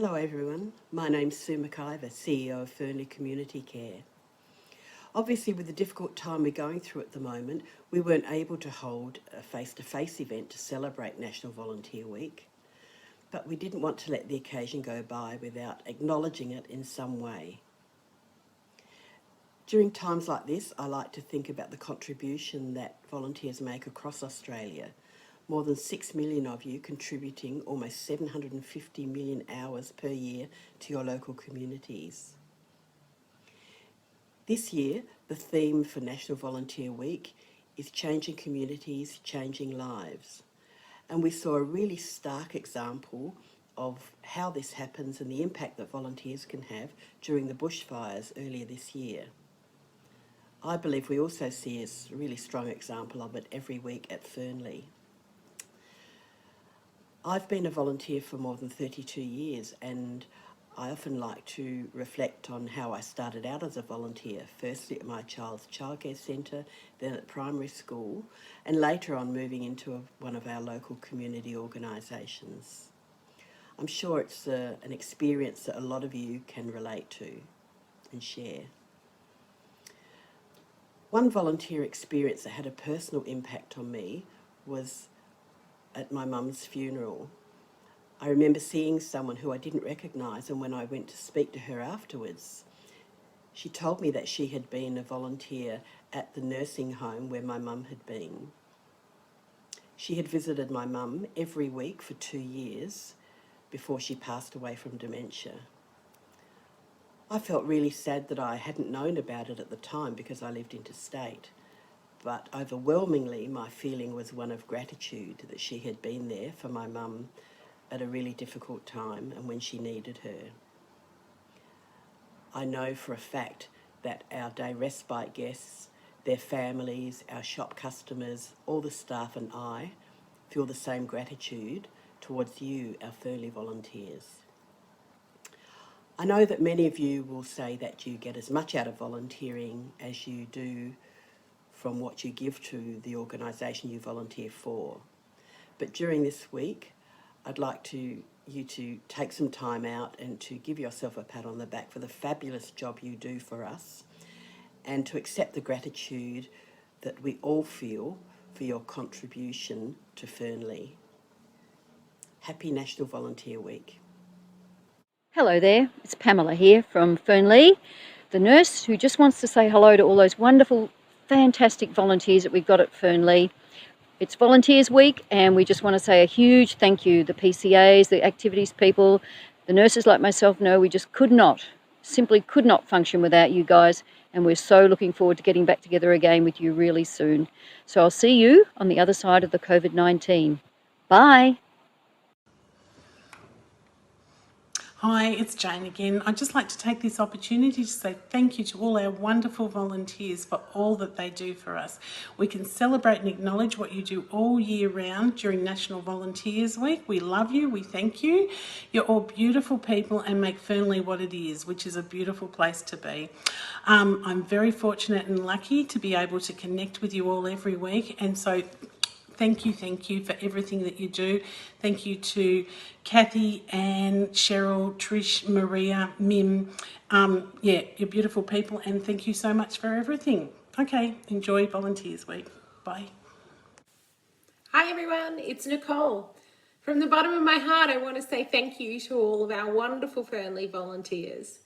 Hello everyone, my name's Sue McIver, CEO of Fernlea Community Care. Obviously with the difficult time we're going through at the moment, we weren't able to hold a face-to-face event to celebrate National Volunteer Week, but we didn't want to let the occasion go by without acknowledging it in some way. During times like this, I like to think about the contribution that volunteers make across Australia. More than 6 million of you contributing almost 750 million hours per year to your local communities. This year, the theme for National Volunteer Week is Changing Communities, Changing Lives. And we saw a really stark example of how this happens and the impact that volunteers can have during the bushfires earlier this year. I believe we also see a really strong example of it every week at Fernlea. I've been a volunteer for more than 32 years and I often like to reflect on how I started out as a volunteer, firstly at my child's childcare centre, then at primary school, and later on moving into one of our local community organisations. I'm sure it's an experience that a lot of you can relate to and share. One volunteer experience that had a personal impact on me was at my mum's funeral. I remember seeing someone who I didn't recognise, and when I went to speak to her afterwards, she told me that she had been a volunteer at the nursing home where my mum had been. She had visited my mum every week for 2 years before she passed away from dementia. I felt really sad that I hadn't known about it at the time because I lived interstate. But overwhelmingly, my feeling was one of gratitude that she had been there for my mum at a really difficult time and when she needed her. I know for a fact that our day respite guests, their families, our shop customers, all the staff and I feel the same gratitude towards you, our Fernlea volunteers. I know that many of you will say that you get as much out of volunteering as you do from what you give to the organisation you volunteer for. But during this week, I'd like you to take some time out and to give yourself a pat on the back for the fabulous job you do for us and to accept the gratitude that we all feel for your contribution to Fernlea. Happy National Volunteer Week. Hello there, it's Pamela here from Fernlea, the nurse who just wants to say hello to all those wonderful, fantastic volunteers that we've got at Fernlea. It's Volunteers Week and we just want to say a huge thank you. The PCAs, the activities people, the nurses like myself know we just simply could not function without you guys, and we're so looking forward to getting back together again with you really soon. So I'll see you on the other side of the COVID-19. Bye. Hi, it's Jane again. I'd just like to take this opportunity to say thank you to all our wonderful volunteers for all that they do for us. We can celebrate and acknowledge what you do all year round during National Volunteers Week. We love you, we thank you. You're all beautiful people and make Fernlea what it is, which is a beautiful place to be. I'm very fortunate and lucky to be able to connect with you all every week, and so thank you for everything that you do. Thank you to Kathy, Anne, Cheryl, Trish, Maria, Mim. You're beautiful people, and thank you so much for everything. Okay, enjoy Volunteers Week. Bye. Hi everyone, it's Nicole. From the bottom of my heart, I want to say thank you to all of our wonderful Fernlea volunteers.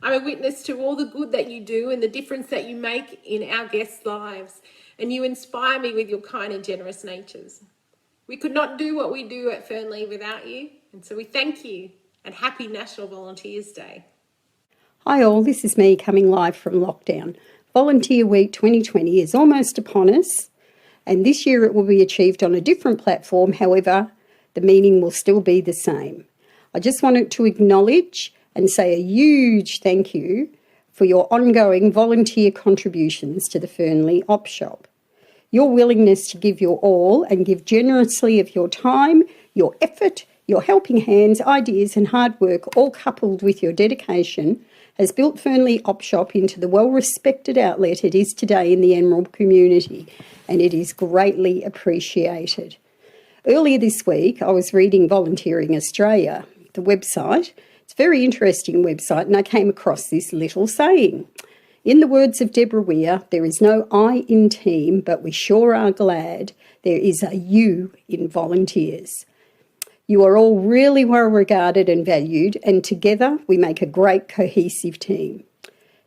I'm a witness to all the good that you do and the difference that you make in our guests' lives, and you inspire me with your kind and generous natures. We could not do what we do at Fernlea without you, and so we thank you, and happy National Volunteers Day. Hi all, this is me coming live from lockdown. Volunteer Week 2020 is almost upon us, and this year it will be achieved on a different platform. However, the meaning will still be the same. I just wanted to acknowledge and say a huge thank you for your ongoing volunteer contributions to the Fernlea Op Shop. Your willingness to give your all and give generously of your time, your effort, your helping hands, ideas and hard work, all coupled with your dedication, has built Fernlea Op Shop into the well-respected outlet it is today in the Emerald community, and it is greatly appreciated. Earlier this week, I was reading Volunteering Australia, the website, It's a very interesting website, and I came across this little saying. In the words of Deborah Weir, there is no I in team, but we sure are glad there is a you in volunteers. You are all really well regarded and valued, and together we make a great cohesive team.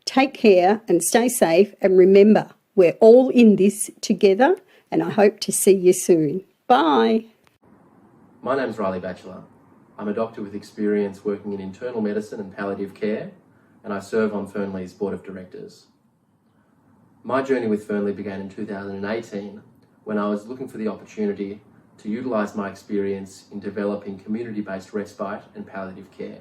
Take care and stay safe, and remember, we're all in this together, and I hope to see you soon. Bye. My name's Riley Batchelor. I'm a doctor with experience working in internal medicine and palliative care, and I serve on Fernlea's board of directors. My journey with Fernlea began in 2018 when I was looking for the opportunity to utilise my experience in developing community-based respite and palliative care.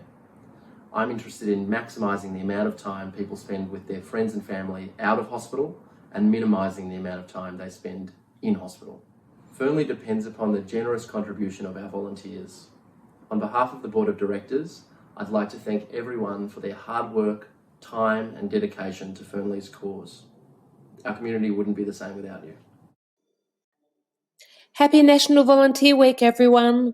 I'm interested in maximising the amount of time people spend with their friends and family out of hospital and minimising the amount of time they spend in hospital. Fernlea depends upon the generous contribution of our volunteers. On behalf of the Board of Directors, I'd like to thank everyone for their hard work, time and dedication to Fernlea's cause. Our community wouldn't be the same without you. Happy National Volunteer Week, everyone.